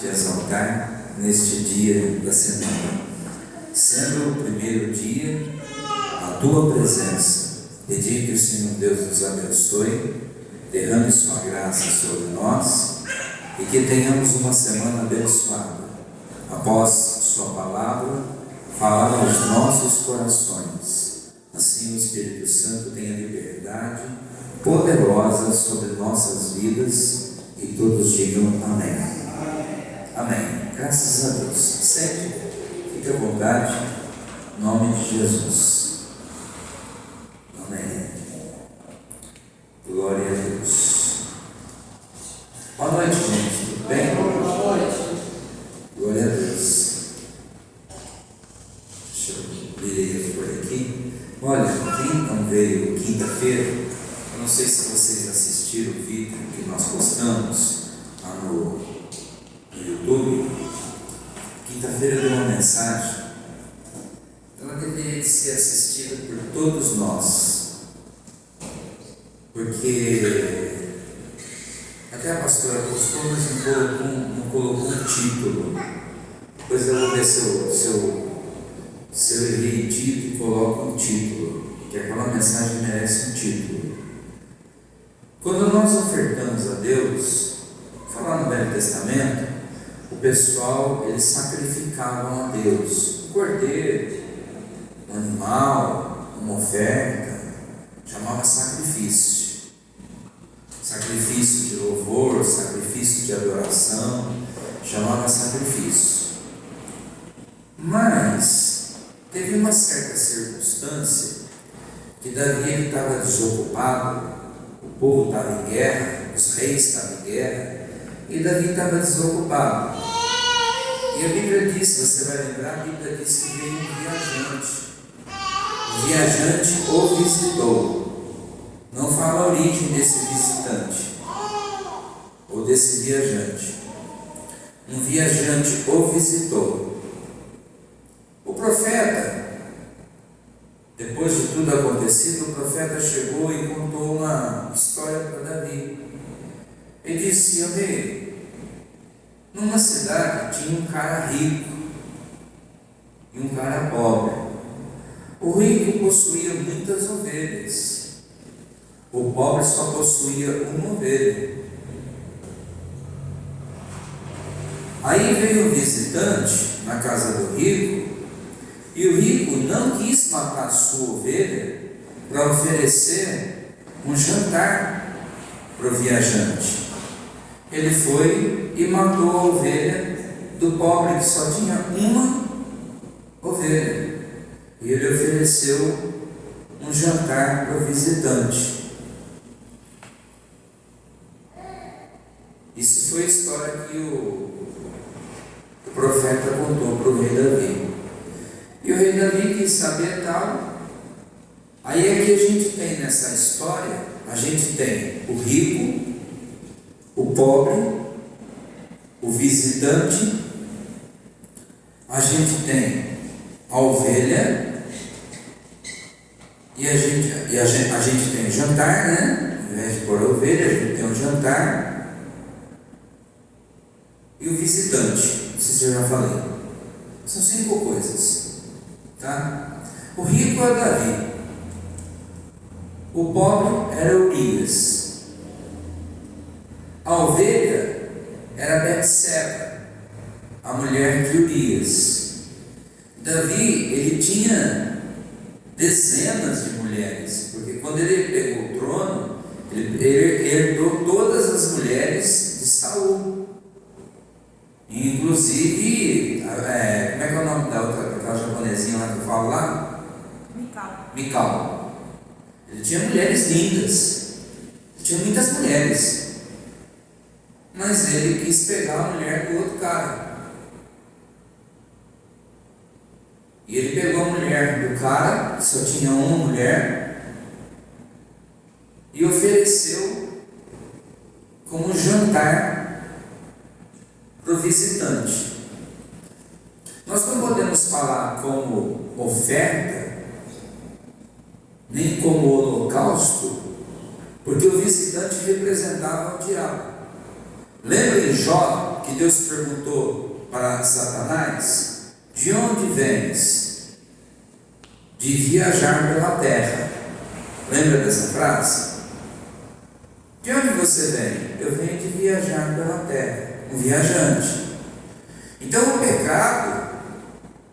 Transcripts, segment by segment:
te exaltar neste dia da semana, sendo o primeiro dia a tua presença. Pedir que o Senhor Deus nos abençoe, derrame sua graça sobre nós e que tenhamos uma semana abençoada. Após sua palavra, falar aos nossos corações. Assim o Espírito Santo tenha liberdade poderosa sobre nossas vidas e todos digam amém. Amém. Graças a Deus. Sempre fique à vontade, em nome de Jesus. Amém. Glória a Deus. Boa noite, gente. Tudo bem? Boa noite. Glória a Deus. Deixa eu ver por aqui. Olha, quem não veio quinta-feira, eu não sei se vocês assistiram o vídeo que nós postamos lá no YouTube. Quinta-feira deu uma mensagem. Ela deveria ser assistida por todos nós, porque até a pastora postou, mas não colocou um título. Depois eu vou ver se eu errei o título e coloco um título, que aquela mensagem merece um título. Quando nós ofertamos a Deus, falar no Velho Testamento, o pessoal, eles sacrificavam a Deus um cordeiro, um animal, uma oferta, chamava sacrifício. Sacrifício de louvor, sacrifício de adoração, chamava sacrifício. Mas teve uma certa circunstância que Davi estava desocupado, o povo estava em guerra, os reis estavam em guerra, e Davi estava desocupado. E a Bíblia diz, você vai lembrar, a Bíblia diz que veio um viajante. O viajante o visitou. Não fala a origem desse visitante ou desse viajante. Um viajante o visitou. O profeta, depois de tudo acontecido, o profeta chegou e contou uma história para Davi. Ele disse: eu rei, numa cidade tinha um cara rico e um cara pobre. O rico possuía muitas ovelhas, o pobre só possuía uma ovelha. Aí veio um visitante na casa do rico, e o rico não quis matar sua ovelha para oferecer um jantar para o viajante. Ele foi e matou a ovelha do pobre, que só tinha uma ovelha, e ele ofereceu um jantar para o visitante. Isso foi a história que o profeta contou para o rei Davi. E o rei Davi quis saber tal. Aí é que a gente tem nessa história, a gente tem o rico, o pobre, o visitante, a gente tem a ovelha, e a gente tem o jantar, né? Ao invés de pôr a ovelha, a gente tem o jantar e o visitante. Não sei se eu já falei. São 5 coisas, tá? O rico é Davi, o pobre era Urias, a ovelha era Betseba, a mulher de Urias. Davi, ele tinha dezenas de mulheres, porque quando ele pegou o trono, ele herdou todas as mulheres de Saul. Inclusive, como é que é o nome da outra, daquela japonesinha lá que eu falo lá? Mical. Ele tinha mulheres lindas, ele tinha muitas mulheres, mas ele quis pegar a mulher do outro cara. E ele pegou a mulher do cara, que só tinha uma mulher, e ofereceu como jantar para o visitante. Nós não podemos falar como oferta, nem como holocausto, porque o visitante representava o diabo. Lembra em Jó, que Deus perguntou para Satanás: de onde vens? De viajar pela terra. Lembra dessa frase? De onde você vem? Eu venho de viajar pela terra, um viajante. Então o pecado,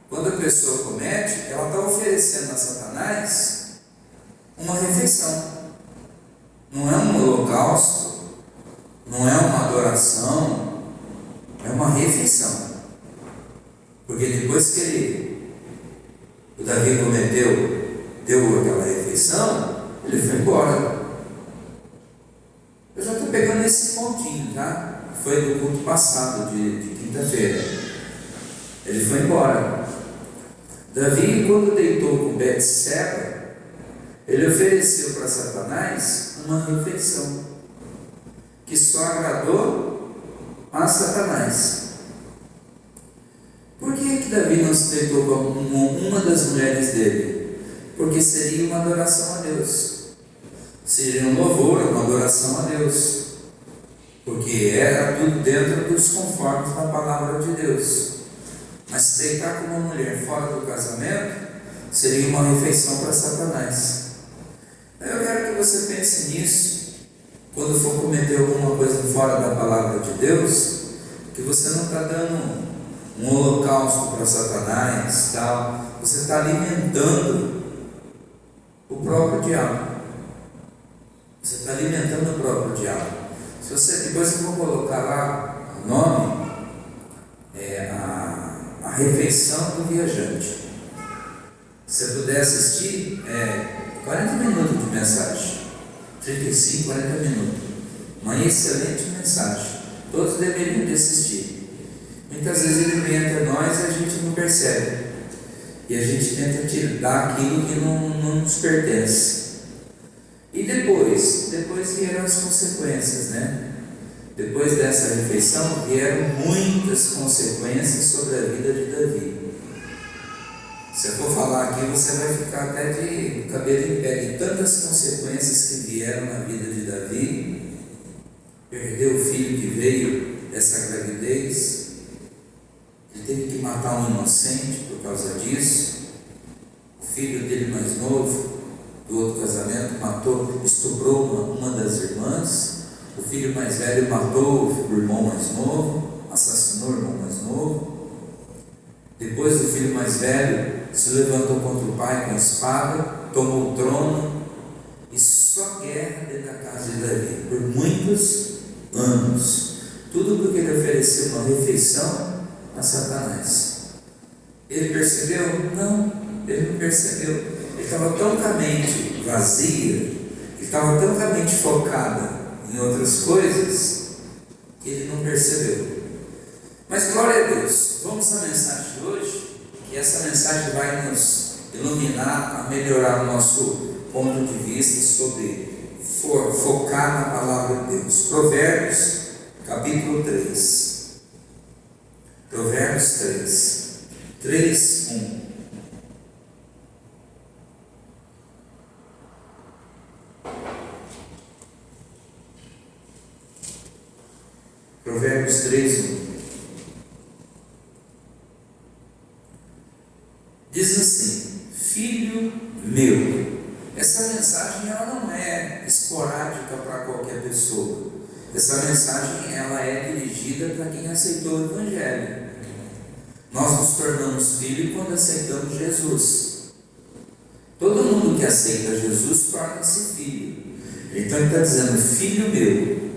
quando a pessoa comete, ela está oferecendo a Satanás uma refeição. Não é um holocausto, não é uma adoração, é uma refeição. Porque depois que o Davi deu aquela refeição, ele foi embora. Eu já estou pegando esse pontinho, tá? Foi do culto passado, de quinta-feira. Ele foi embora. Davi, quando deitou com Betseba, ele ofereceu para Satanás uma refeição que só agradou a Satanás. Por que Davi não se deitou com uma das mulheres dele? Porque seria uma adoração a Deus. Seria um louvor, uma adoração a Deus. Porque era tudo dentro dos conformes da palavra de Deus. Mas se deitar com uma mulher fora do casamento, seria uma refeição para Satanás. Eu quero que você pense nisso, quando for cometer alguma coisa fora da palavra de Deus, que você não está dando um holocausto para Satanás, tal. Você está alimentando o próprio diabo. Você está alimentando o próprio diabo. Se você, depois eu vou colocar lá o nome, a refeição do viajante. Se você puder assistir, 40 minutos de mensagem, 35, 40 minutos, uma excelente mensagem, todos deveriam de assistir. Muitas vezes ele vem até nós e a gente não percebe, e a gente tenta tirar aquilo que não nos pertence. E depois vieram as consequências, né? Depois dessa refeição vieram muitas consequências sobre a vida de Davi. Se eu for falar aqui, você vai ficar até de cabelo em pé, de tantas consequências que vieram na vida de Davi. Perdeu o filho que veio dessa gravidez, ele teve que matar um inocente por causa disso. O filho dele mais novo, do outro casamento, estuprou uma das irmãs. O filho mais velho matou o irmão mais novo, assassinou o irmão mais novo. Depois o filho mais velho se levantou contra o pai com a espada, tomou o trono, e só guerra dentro da casa de Davi por muitos anos. Tudo porque ele ofereceu uma refeição a Satanás. Ele percebeu? Não, ele não percebeu. Ele estava tão com a mente vazia, ele estava tão com a mente focada em outras coisas, que ele não percebeu. Mas glória a Deus, vamos à mensagem de hoje, que essa mensagem vai nos iluminar a melhorar o nosso ponto de vista sobre focar na palavra de Deus. Provérbios, capítulo 3. Provérbios 3, 1. Provérbios 3, 1. Diz assim: filho meu. Essa mensagem ela não é esporádica para qualquer pessoa. Essa mensagem ela é dirigida para quem aceitou o Evangelho. Nós nos tornamos filhos quando aceitamos Jesus. Todo mundo que aceita Jesus torna-se filho. Então ele está dizendo: filho meu.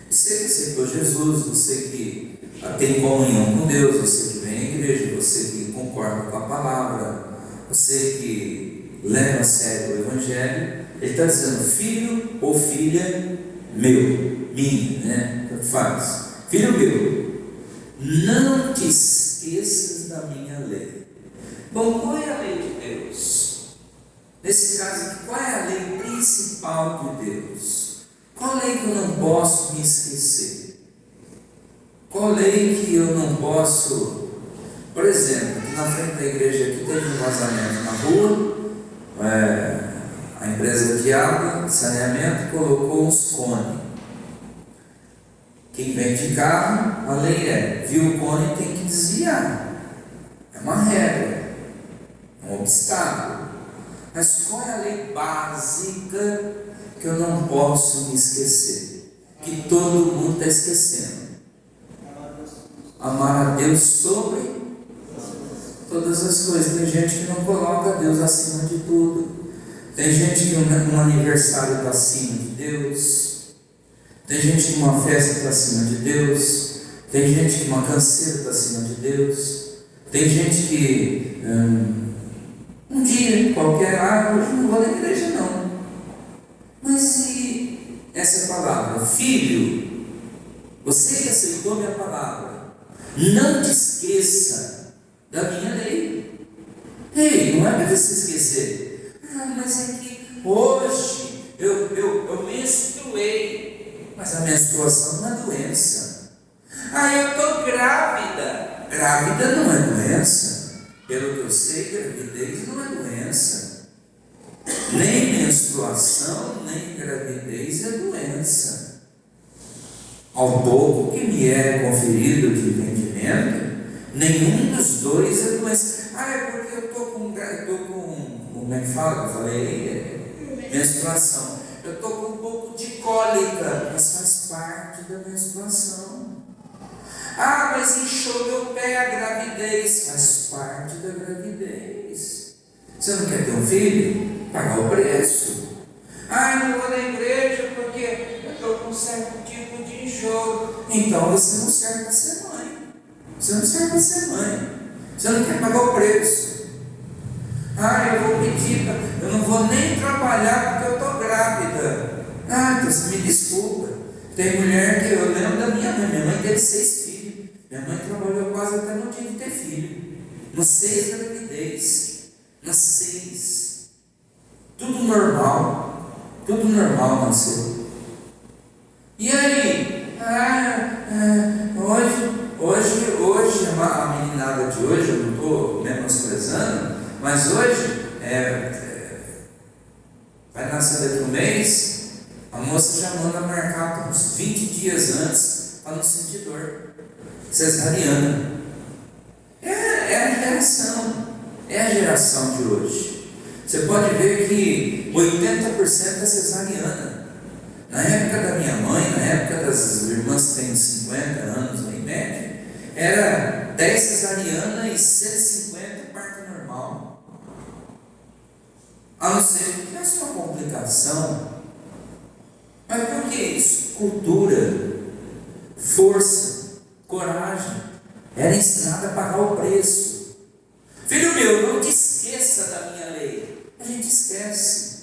Você que aceitou Jesus, você que tem comunhão com Deus, você que vem à igreja, você que concorda com a palavra, você que leva a sério o Evangelho, ele está dizendo: filho ou filha meu, minha, né? Tanto faz. Filho meu, não te esqueças da minha lei. Bom, qual é a lei de Deus? Nesse caso, qual é a lei principal de Deus? Qual lei que eu não posso me esquecer? Qual lei que eu não posso... Por exemplo, aqui na frente da igreja aqui teve um vazamento na rua, a empresa de água, de saneamento, colocou uns cones. Quem vem de carro, a lei viu o cone, tem que desviar. É uma regra, é um obstáculo. Mas qual é a lei básica que eu não posso me esquecer? Que todo mundo está esquecendo. Amar a Deus sobre todas as coisas. Tem gente que não coloca Deus acima de tudo. Tem gente que um aniversário está acima de Deus. Tem gente que uma festa está acima de Deus. Tem gente que uma canseira está acima de Deus. Tem gente que um dia qualquer, hoje não vou na igreja não. Mas e essa palavra? Filho, você que aceitou minha palavra, não te esqueça da minha lei. Ei, não é para você esquecer. Mas é que hoje eu menstruei. Mas a menstruação não é doença. Eu estou grávida. Grávida não é doença. Pelo que eu sei, gravidez não é doença. Nem menstruação, nem gravidez é doença. Ao pouco que me é conferido de entendimento, nenhum dos dois é doença. É porque eu estou com, como é que fala? Eu falei, menstruação. Eu estou com um pouco de cólica, mas faz parte da menstruação. Mas inchou meu pé, a gravidez, faz parte da gravidez. Você não quer ter um filho? Pagar o preço. Não vou na igreja porque eu estou com um certo tipo de enjoo. Então você não serve para ser mãe. Você não serve para ser mãe. Você não quer pagar o preço. Eu vou pedir, eu não vou nem trabalhar porque eu estou grávida. Então você me desculpa. Tem mulher que eu lembro da minha mãe teve 6 filhos. Minha mãe trabalhou quase até no dia de ter filho. Nos 6 gravidez. Nas 6. Tudo normal nasceu. E aí? Hoje a meninada de hoje, eu não estou menosprezando, mas hoje vai nascer daqui um mês, a moça já manda marcar uns 20 dias antes para não sentir dor. Cesariana. É a geração de hoje. Você pode ver que 80% é cesariana. Na época da minha mãe, na época das irmãs que têm 50 anos em média, era 10 cesariana e 150 parto normal. A não ser que tivesse uma complicação. Mas por que isso? Cultura, força, coragem. Era ensinada a pagar o preço. Filho meu, não te esqueça da minha lei. A gente esquece.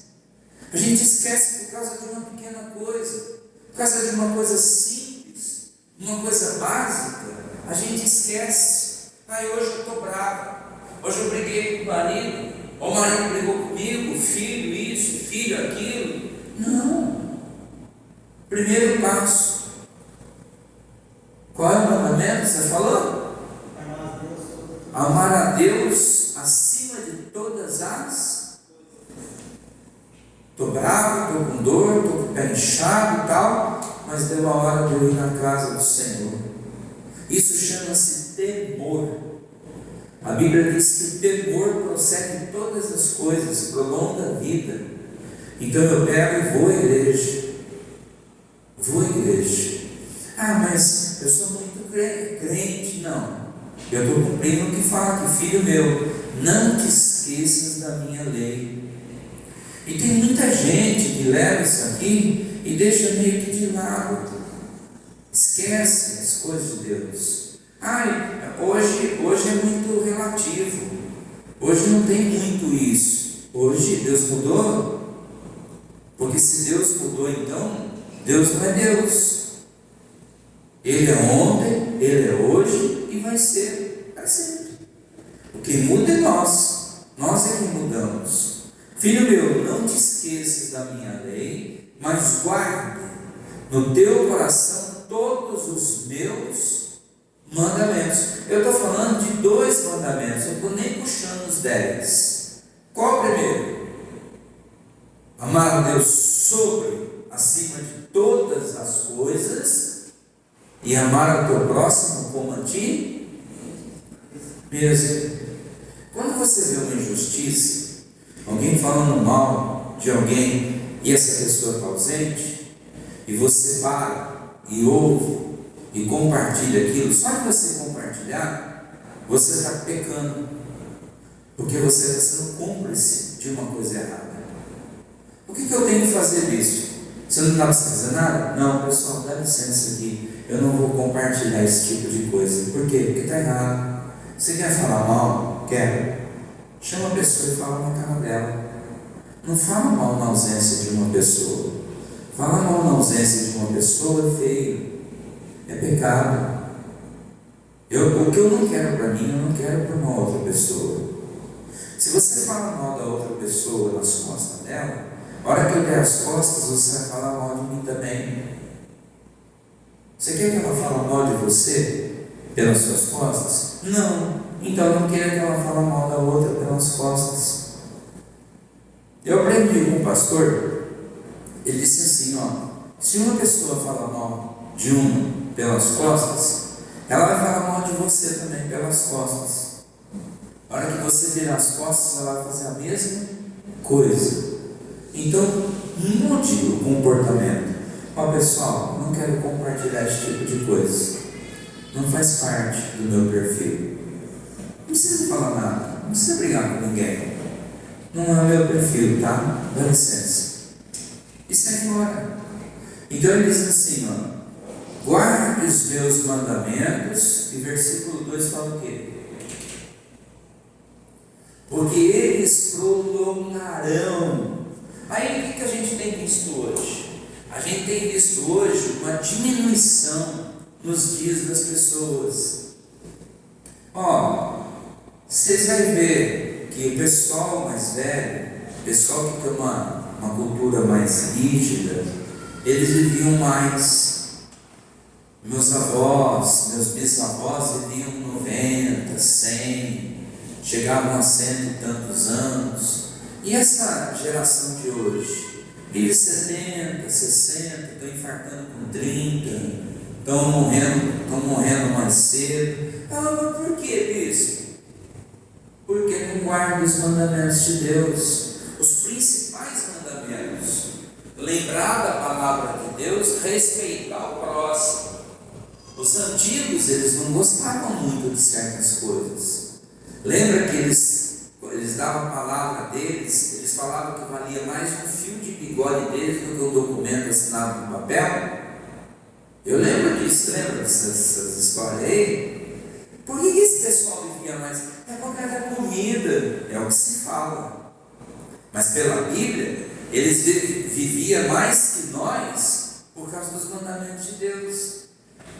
A gente esquece por causa de uma pequena coisa, por causa de uma coisa simples, uma coisa básica. A gente esquece. Hoje eu estou bravo. Hoje eu briguei com o marido. O marido brigou comigo, filho isso, filho aquilo. Não. Primeiro passo. Qual é o mandamento? Você falou? Amar a Deus acima de todas as. Estou bravo, estou com dor, estou com o pé inchado e tal, mas deu a hora de eu ir na casa do Senhor. Isso chama-se temor. A Bíblia diz que o temor procede de todas as coisas, prolonga a vida. Então eu pego e vou à igreja. Mas eu sou muito crente. Não. Eu estou cumprindo o que fala aqui, filho meu, não te esqueças da minha lei. E tem muita gente que leva isso aqui e deixa meio que de lado. Esquece as coisas de Deus. Hoje é muito relativo. Hoje não tem muito isso. Hoje Deus mudou. Porque se Deus mudou, então Deus não é Deus. Ele é ontem, Ele é hoje e vai ser para sempre. O que muda é nós. Nós é que mudamos. Filho meu, não te esqueças da minha lei, mas guarde no teu coração todos os meus mandamentos. Eu estou falando de 2 mandamentos, eu não estou nem puxando os 10. Qual o primeiro? Amar a Deus acima de todas as coisas e amar ao teu próximo como a ti mesmo. Quando você vê uma injustiça, alguém falando mal de alguém e essa pessoa está ausente, e você para e ouve e compartilha aquilo, só de você compartilhar, você está pecando, porque você está sendo cúmplice de uma coisa errada. O que eu tenho que fazer disso? Você não está precisando fazer nada? Não, pessoal, dá licença aqui, eu não vou compartilhar esse tipo de coisa. Por quê? Porque está errado. Você quer falar mal? Quer? Chama a pessoa e fala na cara dela. Não fala mal na ausência de uma pessoa. Falar mal na ausência de uma pessoa é feio, é pecado. O que eu não quero para mim, eu não quero para uma outra pessoa. Se você fala mal da outra pessoa nas costas dela, a hora que eu der as costas, você vai falar mal de mim também. Você quer que ela fale mal de você pelas suas costas? Não. Então eu não quero que ela fale mal da outra pelas costas. Eu aprendi com um pastor, ele disse assim, se uma pessoa fala mal de uma pelas costas, ela vai falar mal de você também pelas costas. A hora que você virar as costas, ela vai fazer a mesma coisa. Então, mude o comportamento. Pessoal, não quero compartilhar esse tipo de coisa. Não faz parte do meu perfil. Não precisa falar nada. Não precisa brigar com ninguém. Não é o meu perfil, tá? Dá licença. E sai fora. Então ele diz assim, guarde os meus mandamentos. E versículo 2 fala o quê? Porque eles prolongarão. Aí o que a gente tem visto hoje? A gente tem visto hoje uma diminuição nos dias das pessoas. Vocês vão ver que o pessoal mais velho, o pessoal que tem uma cultura mais rígida, eles viviam mais. Meus avós, meus bisavós viviam 90, 100, chegavam a 100 e tantos anos. E essa geração de hoje vive 70, 60, estão infartando com 30, estão morrendo mais cedo. Mas por que, bispo? Porque não guarda os mandamentos de Deus, os principais mandamentos. Lembrar da palavra de Deus, respeitar o próximo. Os antigos, eles não gostavam muito de certas coisas. Lembra que eles davam a palavra deles, eles falavam que valia mais um fio de bigode deles do que um documento assinado no papel? Eu lembro disso, lembra dessas histórias aí? Por que esse pessoal vivia mais? É por causa da comida, é o que se fala. Mas pela Bíblia, eles viviam mais que nós por causa dos mandamentos de Deus.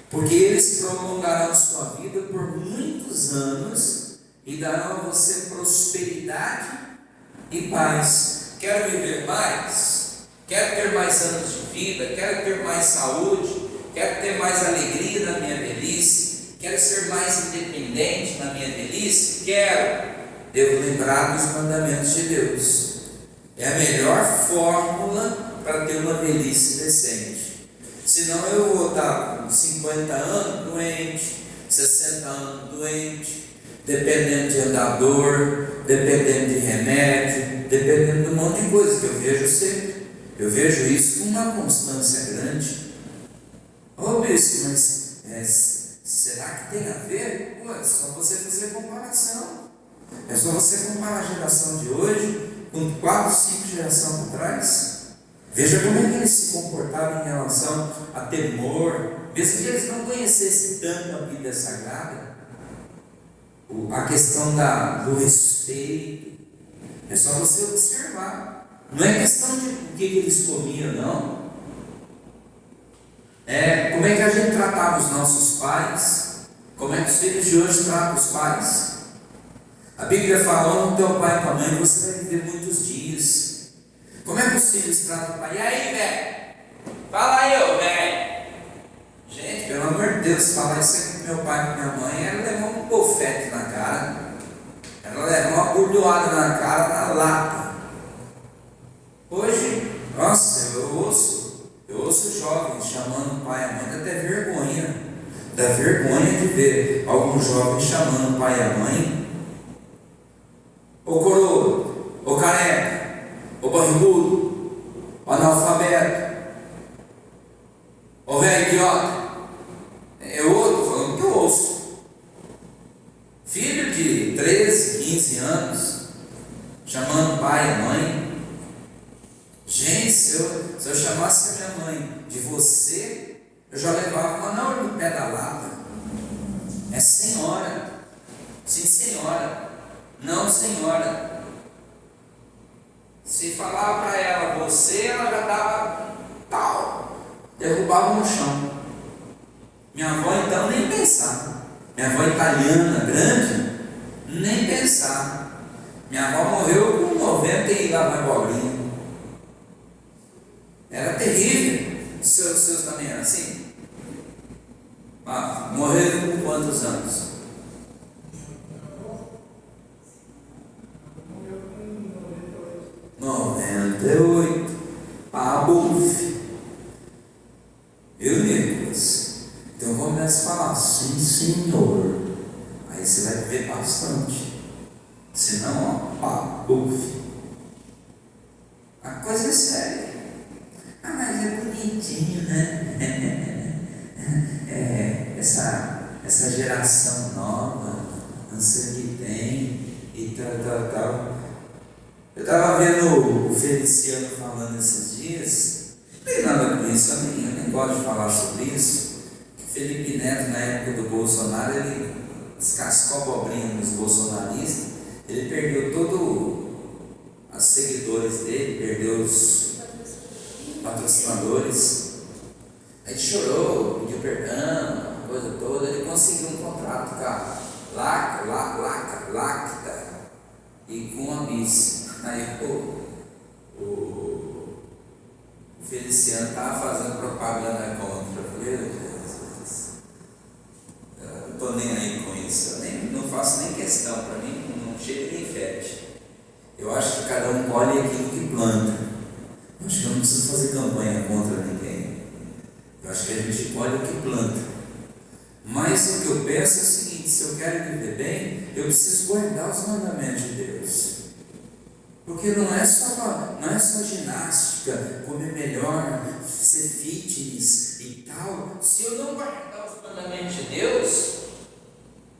Porque eles prolongarão sua vida por muitos anos e darão a você prosperidade e paz. Quero viver mais? Quero ter mais anos de vida? Quero ter mais saúde? Quero ter mais alegria na minha velhice? Quero ser mais independente na minha velhice? Quero. Devo lembrar dos mandamentos de Deus. É a melhor fórmula para ter uma velhice decente. Senão eu vou estar com 50 anos doente, 60 anos doente, dependendo de andador, dependendo de remédio, dependendo de um monte de coisa que eu vejo sempre. Eu vejo isso com uma constância grande. Bispo, mas será que tem a ver? É só você fazer comparação. É só você comparar a geração de hoje com 4, 5 gerações atrás. Veja como é que eles se comportavam em relação a temor, mesmo que eles não conhecessem tanto a Bíblia Sagrada. A questão do respeito, é só você observar. Não é questão de o que eles comiam, não. Como é que a gente tratava os nossos pais, como é que os filhos de hoje tratam os pais. A Bíblia fala, honra teu pai e tua mãe, você vai viver muitos dias. Como é que os filhos tratam o pai? E aí, velho? Fala aí, ô velho. Gente, pelo amor de Deus, falar isso aqui com meu pai e com minha mãe, ela levou um bofete na cara. Ela levou uma bordoada na cara, na lata. Hoje, nossa, eu ouço jovens chamando o pai e a mãe, dá até vergonha. Dá vergonha de ver algum jovem chamando o pai e a mãe: ô coroa, ô careca, ô barrigudo, ô analfabeto, ô velho idiota. Eu estou falando que eu ouço. Filho de 13, 15 anos, chamando pai e mãe. Gente, se eu chamasse a minha mãe de você, eu já levava uma na no pé da lata. É senhora. Sim, senhora. Não, senhora. Se falar para ela você, ela já dava tal, derrubava no chão. Minha avó então nem pensar. Minha avó italiana, grande, nem pensar. Minha avó morreu com 90 e lá vai bolinha. Era terrível. Seus também eram assim? Morreram com quantos anos? "98. Buf. Viu, Nicolas? Então começa a falar, sim, senhor. Aí você vai ver bastante. Senão, buf. A coisa é séria. Mas é bonitinho, né? Essa geração nova, não sei o que tem, e tal. Eu estava vendo o Feliciano falando esses dias, não tem nada com isso, eu nem gosto de falar sobre isso. Felipe Neto, na época do Bolsonaro, ele descascou a abobrinha nos bolsonaristas, ele perdeu todos os seguidores dele, perdeu os patrocinadores. Aí chorou, pediu perdão, a coisa toda. Ele conseguiu um contrato com a Lacta e com a Miss. Aí o Feliciano estava fazendo propaganda contra. Eu falei, meu Deus, eu não estou nem aí com isso, eu não faço nem questão, para mim não chega nem fede. Eu acho que cada um colhe aquilo que planta. Eu acho que eu não preciso fazer campanha contra ninguém. Eu acho que a gente colhe o que planta. Mas o que eu penso é o seguinte: se eu quero viver bem, eu preciso guardar os mandamentos de Deus. Porque não é só ginástica, comer melhor, ser fitness e tal. Se eu não guardar os mandamentos de Deus,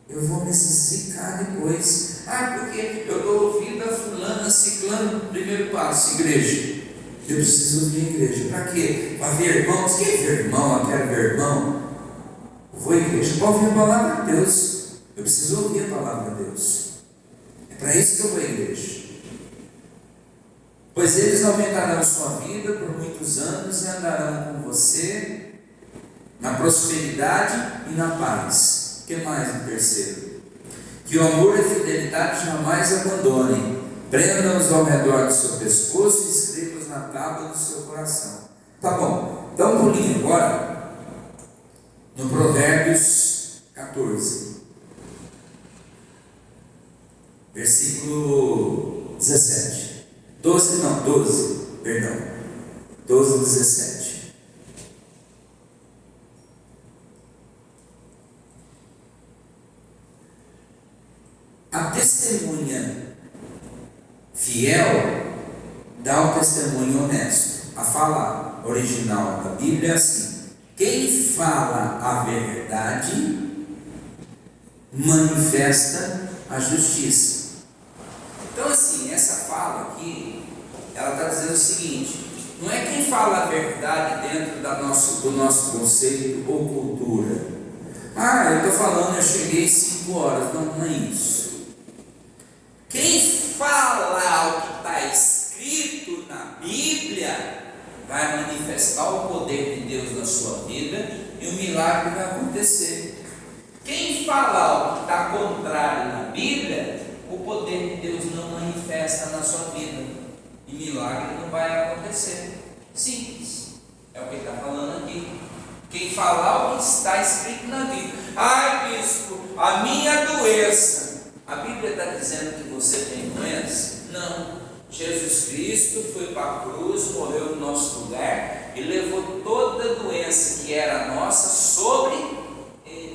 eu vou me zicar depois. Porque eu estou ouvindo a fulana, ciclano, primeiro passo, igreja. Eu preciso ouvir a igreja. Para quê? Para ver irmãos. Quem vê irmão? Eu quero ver irmão. Eu vou à igreja para ouvir a palavra de Deus. Eu preciso ouvir a palavra de Deus. É para isso que eu vou à igreja. Pois eles aumentarão sua vida por muitos anos e andarão com você na prosperidade e na paz. O que mais no terceiro? Que o amor e a fidelidade jamais abandonem. Prenda-os ao redor do seu pescoço e escreva-os na tábua do seu coração. Tá bom, dá um pulinho agora no Provérbios 14, versículo 17. 12, 17. A testemunha fiel dá o testemunho honesto. A fala original da Bíblia é assim: quem fala a verdade manifesta a justiça. Então, assim, essa fala aqui, ela está dizendo o seguinte: não é quem fala a verdade dentro do nosso conceito ou cultura. Eu estou falando, eu cheguei 5 horas. Não é isso. Quem fala o que está escrito na Bíblia vai manifestar o poder de Deus na sua vida e o milagre vai acontecer. Quem fala o que está contrário na Bíblia, o poder de Deus não manifesta na sua vida e milagre não vai acontecer. Simples, é o que ele está falando aqui. Quem falar o que está escrito na Bíblia: bispo, a minha doença, a Bíblia está dizendo que você tem doença? Não. Jesus Cristo foi para a cruz, morreu no nosso lugar e levou toda a doença que era nossa sobre ele.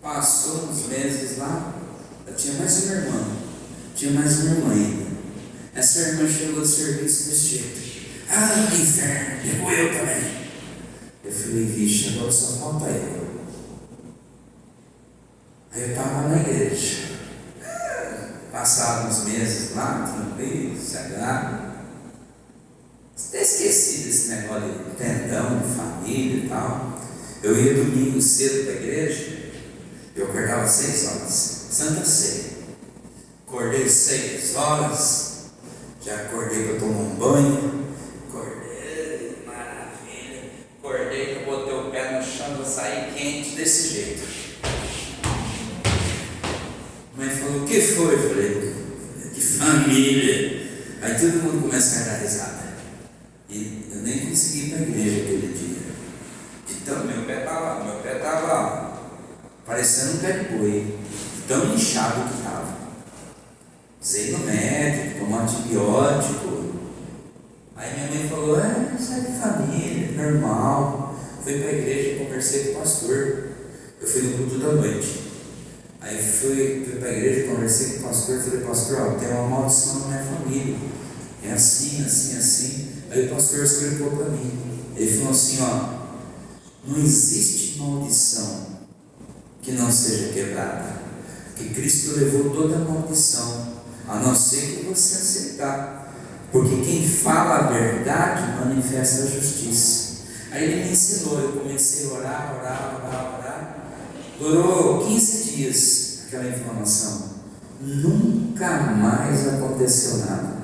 Passou uns meses lá, eu tinha mais uma irmã, tinha mais uma irmã ainda. Essa irmã chegou do serviço desse jeito. Ah, que inferno, pegou eu também. Eu falei, vixe, agora só falta eu. Aí eu estava na igreja. Passaram uns meses lá, tranquilo, sagrado. Até esqueci desse negócio de tendão, de família e tal. Eu ia domingo cedo para a igreja, eu acordava 6 horas, Santa Ceia. Acordei 6 horas, já acordei para tomar um banho. Acordei, maravilha. Acordei, que eu botei o pé no chão, eu saí quente desse jeito. A mãe falou, o que foi? Eu falei, de família. Aí todo mundo começa a dar risada. E eu nem consegui ir para a igreja aquele dia. Então meu pé estava parecendo um pé de boi, tão inchado que estava. Precisei ir no médico, tomar antibiótico. Aí minha mãe falou, isso é de família, normal. Fui para a igreja, conversei com o pastor. Eu fui no culto da noite. Aí fui para a igreja, conversei com o pastor, falei, pastor, tem uma maldição na minha família. É assim, assim, assim. Aí o pastor explicou para mim. Ele falou assim, não existe maldição que não seja quebrada. Porque Cristo levou toda a maldição, a não ser que você aceitar. Porque quem fala a verdade manifesta a justiça. Aí ele me ensinou, eu comecei a orar. Durou 15 dias aquela inflamação. Nunca mais aconteceu nada.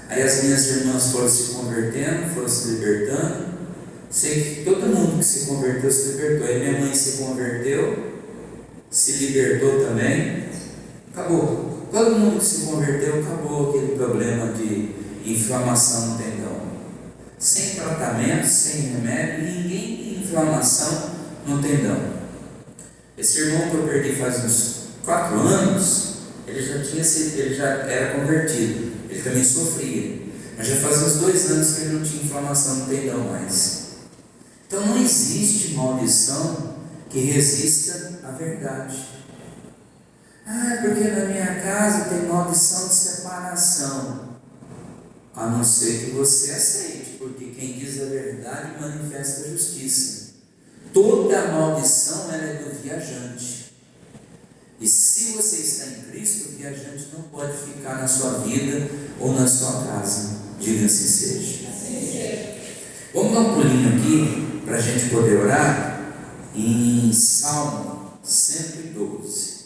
Aí as minhas irmãs foram se convertendo, foram se libertando. Sei que todo mundo que se converteu, se libertou. Aí minha mãe se converteu, se libertou também. Acabou. Todo mundo que se converteu, acabou aquele problema de inflamação no tendão. Sem tratamento, sem remédio, ninguém tem inflamação no tendão. Esse irmão que eu perdi faz uns 4 anos, ele já era convertido. Ele também sofria, mas já faz uns 2 anos que ele não tinha inflamação no tendão mais. Então não existe maldição que resista à verdade. Porque na minha casa tem maldição de separação. A não ser que você aceite, porque quem diz a verdade manifesta a justiça. Toda maldição ela é do viajante. E se você está em Cristo, o viajante não pode ficar na sua vida ou na sua casa. Diga assim seja. Vamos dar um pulinho aqui para a gente poder orar em Salmo 112.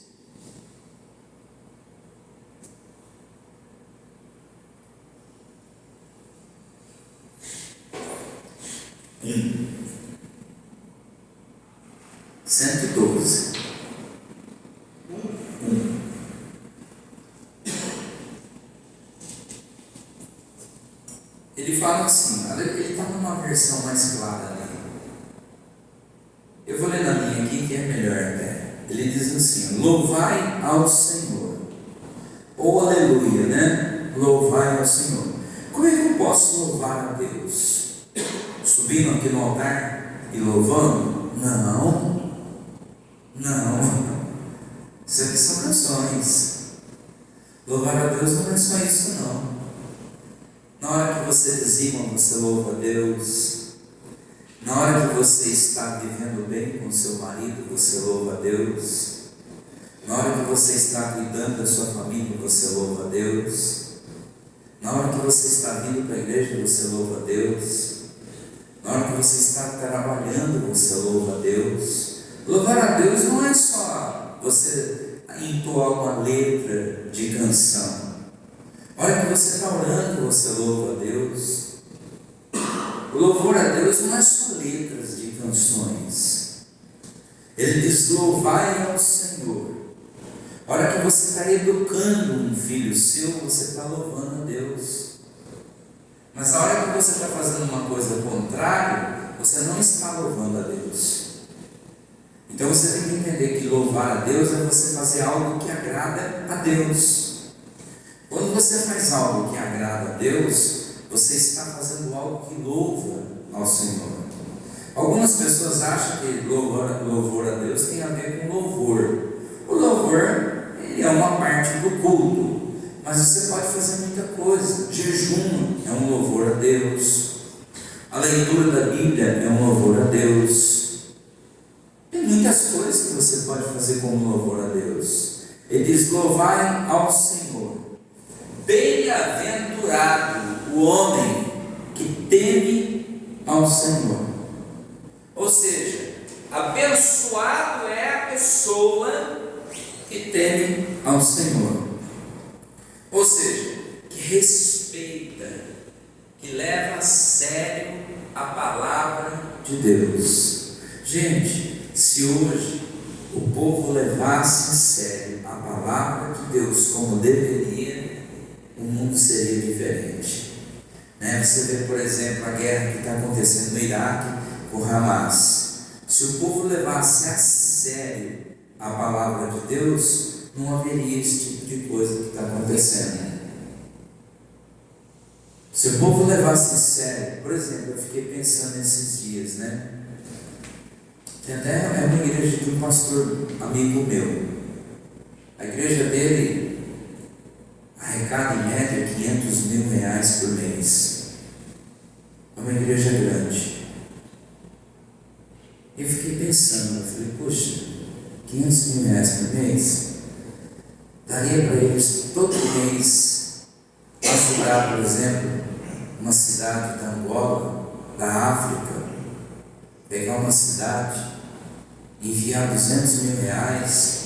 Um. 112. Ele fala assim, ele está numa versão mais clara ali. Eu vou ler na minha aqui que é melhor até. Ele diz assim, louvai ao Senhor. Ou aleluia, né? Louvai ao Senhor. Como é que eu posso louvar a Deus? Subindo aqui no altar e louvando? Não. Isso aqui são canções. Louvar a Deus não é só isso não. Na hora que você dizima, você louva a Deus. Na hora que você está vivendo bem com seu marido, você louva a Deus. Na hora que você está cuidando da sua família, você louva a Deus. Na hora que você está vindo para a igreja, você louva a Deus. Na hora que você está trabalhando, você louva a Deus. Louvar a Deus não é só você entoar uma letra de canção. Na hora que você está orando, você louva a Deus. O louvor a Deus não é só letras de canções. Ele diz, louvai ao Senhor. A hora que você está educando um filho seu, você está louvando a Deus. Mas a hora que você está fazendo uma coisa contrária, você não está louvando a Deus. Então você tem que entender que louvar a Deus é você fazer algo que agrada a Deus. Quando você faz algo que agrada a Deus, você está fazendo algo que louva ao Senhor. Algumas pessoas acham que louvor a Deus tem a ver com louvor. você pode fazer muita coisa. Jejum é um louvor a Deus. A leitura da Bíblia é um louvor a Deus. Tem muitas coisas que você pode fazer como louvor a Deus. Ele diz: louvai ao Senhor. Bem-aventurado o homem que teme ao Senhor. Ou seja, abençoado é a pessoa que teme ao Senhor. Ou seja, que respeita, que leva a sério a palavra de Deus. Gente, se hoje o povo levasse a sério a palavra de Deus como deveria, o mundo seria diferente. Você vê, por exemplo, a guerra que está acontecendo no Iraque com o Hamas. Se o povo levasse a sério a palavra de Deus, não haveria esse tipo de coisa que está acontecendo. Se o povo levasse a sério, por exemplo, eu fiquei pensando nesses dias, Tem até uma igreja de um pastor amigo meu. A igreja dele arrecada em média R$500.000 por mês. É uma igreja grande. Eu fiquei pensando, eu falei, poxa, R$500.000 por mês daria para eles todo mês ajudar, por exemplo, uma cidade da Angola, da África, pegar uma cidade, enviar R$200.000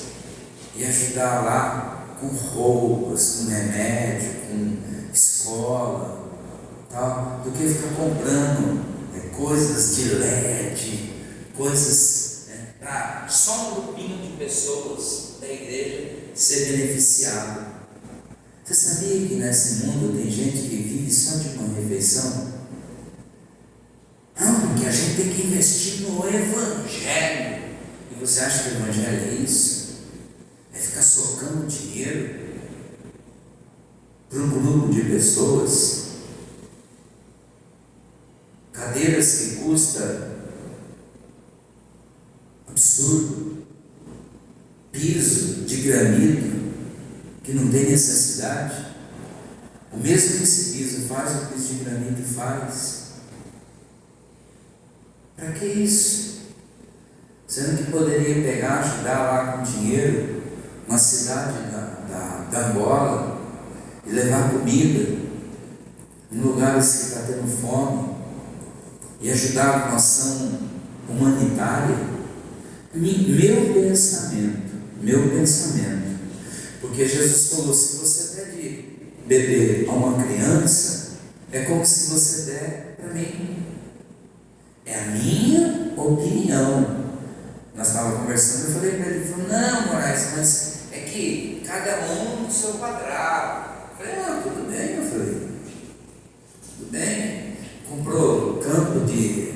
e ajudar lá com roupas, com remédio, com escola, tal, do que ficar comprando coisas de LED, coisas para só um grupinho de pessoas da igreja ser beneficiado. Você sabia que nesse mundo tem gente que vive só de uma refeição? Não, porque a gente tem que investir no Evangelho. E você acha que o Evangelho é isso? É ficar socando dinheiro para um grupo de pessoas? Cadeiras que custam absurdo, piso de granito que não tem necessidade. O mesmo que esse piso faz, o piso de granito faz. Para que isso? Sendo que poderia pegar, ajudar lá com dinheiro uma cidade da Angola e levar comida em lugares que está tendo fome e ajudar com ação humanitária. Meu pensamento, porque Jesus falou: se você der de beber a uma criança, é como se você der para mim. É a minha opinião. Nós estávamos conversando, eu falei para ele, ele falou: não, Moraes, mas é que cada um no seu quadrado. Eu falei: não, tudo bem, eu falei, tudo bem. Comprou campo de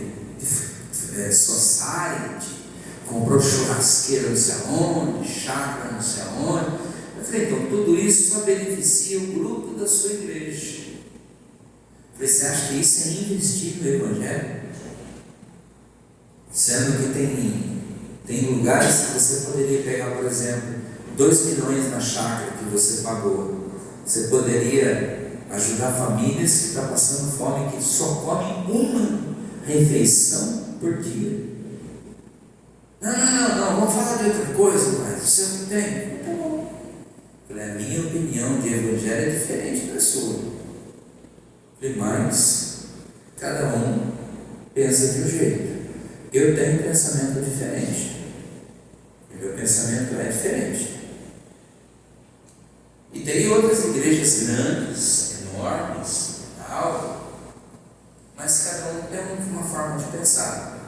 society, comprou churrasqueira não sei aonde, chácara não sei aonde. Eu falei: então tudo isso só beneficia o grupo da sua igreja. Eu falei: você acha que isso é investir no Evangelho? Sendo que tem lugares que você poderia pegar, por exemplo, 2 milhões na chácara que você pagou. Você poderia ajudar famílias que estão passando fome, que só comem uma refeição por dia. Não, vamos falar de outra coisa, mas você não tem? Tá bom. A minha opinião de Evangelho é diferente da sua. Mas cada um pensa de um jeito. Eu tenho um pensamento diferente. Meu pensamento é diferente. E tem outras igrejas grandes, enormes, tal, mas cada um tem uma forma de pensar.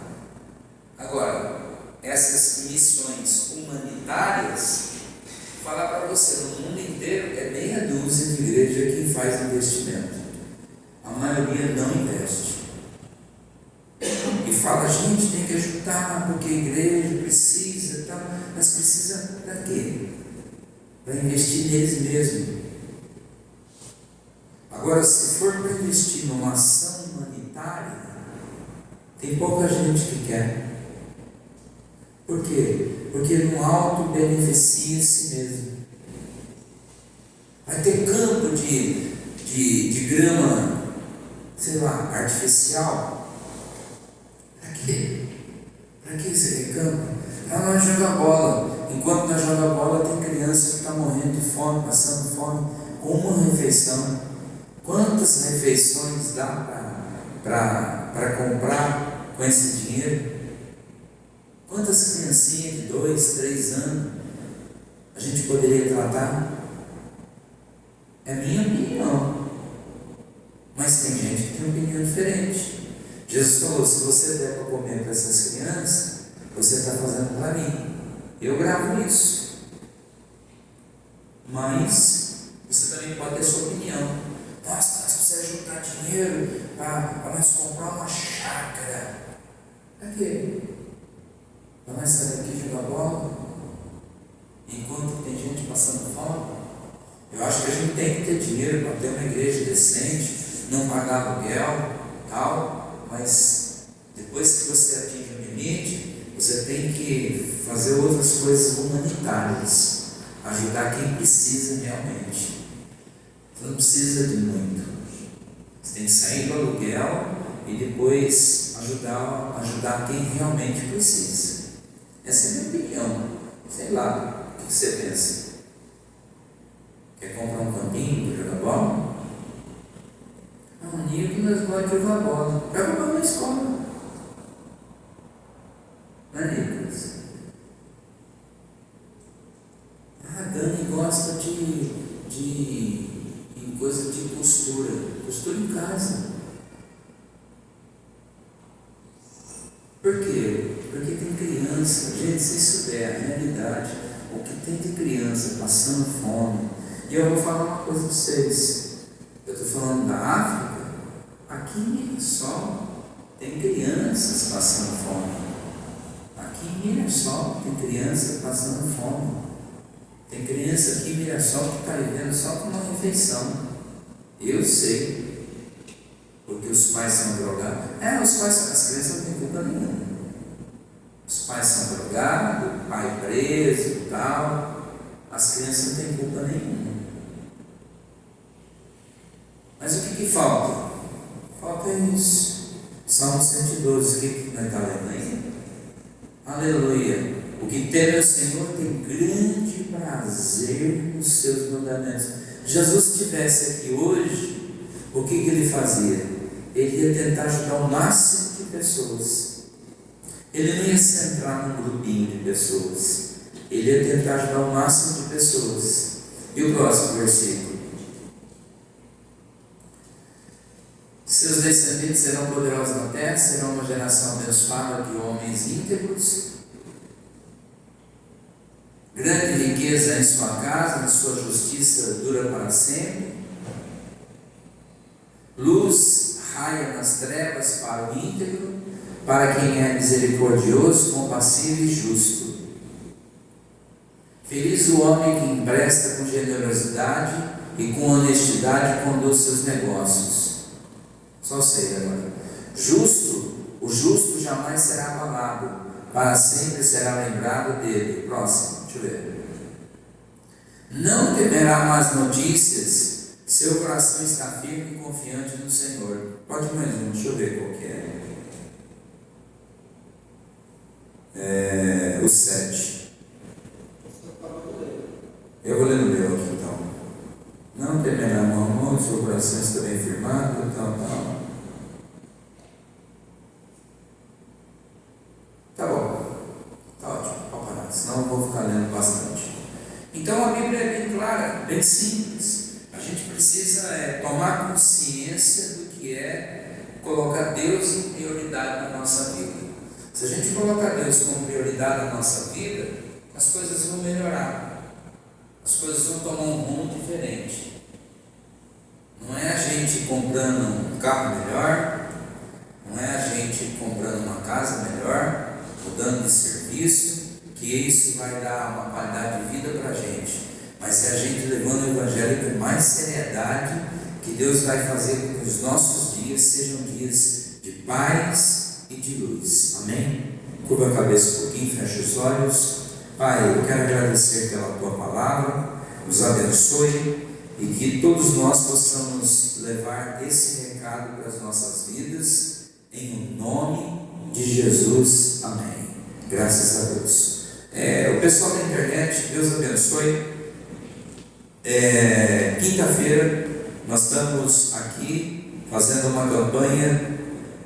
Agora, essas missões humanitárias, vou falar para você, no mundo inteiro é meia dúzia de igrejas que faz investimento. A maioria não investe. E fala: gente, tem que ajudar, porque a igreja precisa, tal. Mas precisa para quê? Para investir neles mesmos. Agora, se for para investir numa ação humanitária, tem pouca gente que quer. Por quê? Porque não auto-beneficia a si mesmo. Vai ter campo de grama, sei lá, artificial. Para quê? Para que você quer campo? Para nós jogar bola. Enquanto nós jogamos bola, tem criança que está morrendo de fome, passando fome, com uma refeição. Quantas refeições dá para comprar com esse dinheiro? Quantas criancinhas de 2, 3 anos a gente poderia tratar? É minha opinião. Mas tem gente que tem opinião diferente. Jesus falou: se você der para comer para essas crianças, você está fazendo para mim. Eu gravo isso. Mas você também pode ter sua opinião. Nossa, nós precisamos juntar dinheiro para nós comprar uma chácara. Para quê? Para nós sair daqui e jogar bola? Enquanto tem gente passando fome? Eu acho que a gente tem que ter dinheiro para ter uma igreja decente, não pagar aluguel, tal, mas depois que você atinge o limite, você tem que fazer outras coisas humanitárias, ajudar quem precisa realmente. Você não precisa de muito. Você tem que sair do aluguel e depois ajudar quem realmente precisa. Essa é a minha opinião. Sei lá, o que você pensa? Quer comprar um campinho para jogar bola? Um dia que nós vamos jogar bola. Joga bola na escola. Não é, Nicolas? A Dani gosta de coisa de costura. Costura em casa. Por quê? Porque tem criança. Gente, se isso der a realidade, o que tem de criança passando fome. E eu vou falar uma coisa para vocês. Eu estou falando da África. Aqui em Mirassol tem crianças passando fome. Aqui em Mirassol tem criança passando fome. Tem criança aqui em Mirassol que está vivendo só com uma refeição. Eu sei. Porque os pais são drogados. As crianças não têm culpa nenhuma. Os pais são drogados, o pai preso e tal. As crianças não têm culpa nenhuma. Mas o que falta? Falta isso. Salmo 112, o que nós estamos lendo aí? Aleluia. O que teme ao Senhor tem grande prazer nos seus mandamentos. Jesus estivesse aqui hoje, o que ele fazia? Ele ia tentar ajudar o máximo de pessoas. Ele não ia se centrar num grupinho de pessoas. Ele ia tentar ajudar o máximo de pessoas. E o próximo versículo? Seus descendentes serão poderosos na terra, serão uma geração abençoada de homens íntegros. Grande riqueza em sua casa, na sua justiça dura para sempre. Luz raia nas trevas para o íntegro, para quem é misericordioso, compassivo e justo. Feliz o homem que empresta com generosidade e com honestidade conduz seus negócios. Só sei agora. O justo jamais será abalado, para sempre será lembrado dele. Próximo, deixa eu ver. Não temerá más notícias, seu coração está firme e confiante no Senhor. Pode mais um, deixa eu ver qual que é. O 7. Eu vou ler no meu aqui então. Não temerá mal algum, seu coração está bem firmado, tal. Tá bom. Tá ótimo, pode parar, senão eu vou ficar lendo bastante. Então a Bíblia é bem clara, bem simples. A gente precisa tomar consciência do que é colocar Deus em prioridade na nossa vida. Se a gente colocar Deus como prioridade na nossa vida, as coisas vão melhorar. As coisas vão tomar um rumo diferente. Não é a gente comprando um carro melhor, não é a gente comprando uma casa melhor, mudando de serviço, que isso vai dar uma qualidade de vida para a gente. Mas é a gente levando o Evangelho com mais seriedade, que Deus vai fazer com que os nossos dias sejam dias de paz e de luz. Amém? Curva a cabeça um pouquinho, fecha os olhos. Pai, eu quero agradecer pela Tua palavra, nos abençoe, e que todos nós possamos levar esse recado para as nossas vidas, em nome de Jesus, amém. Graças a Deus. O pessoal da internet, Deus abençoe. Quinta-feira nós estamos aqui fazendo uma campanha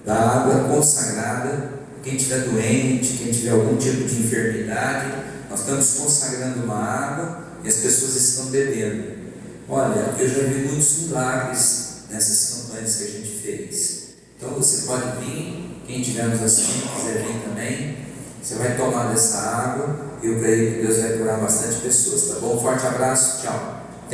da água consagrada. Quem estiver doente, quem tiver algum tipo de enfermidade, nós estamos consagrando uma água e as pessoas estão bebendo. Olha, eu já vi muitos milagres nessas campanhas que a gente fez. Então você pode vir, quem estiver nos assistindo, quiser vir também, você vai tomar dessa água e eu creio que Deus vai curar bastante pessoas, tá bom? Forte abraço, tchau.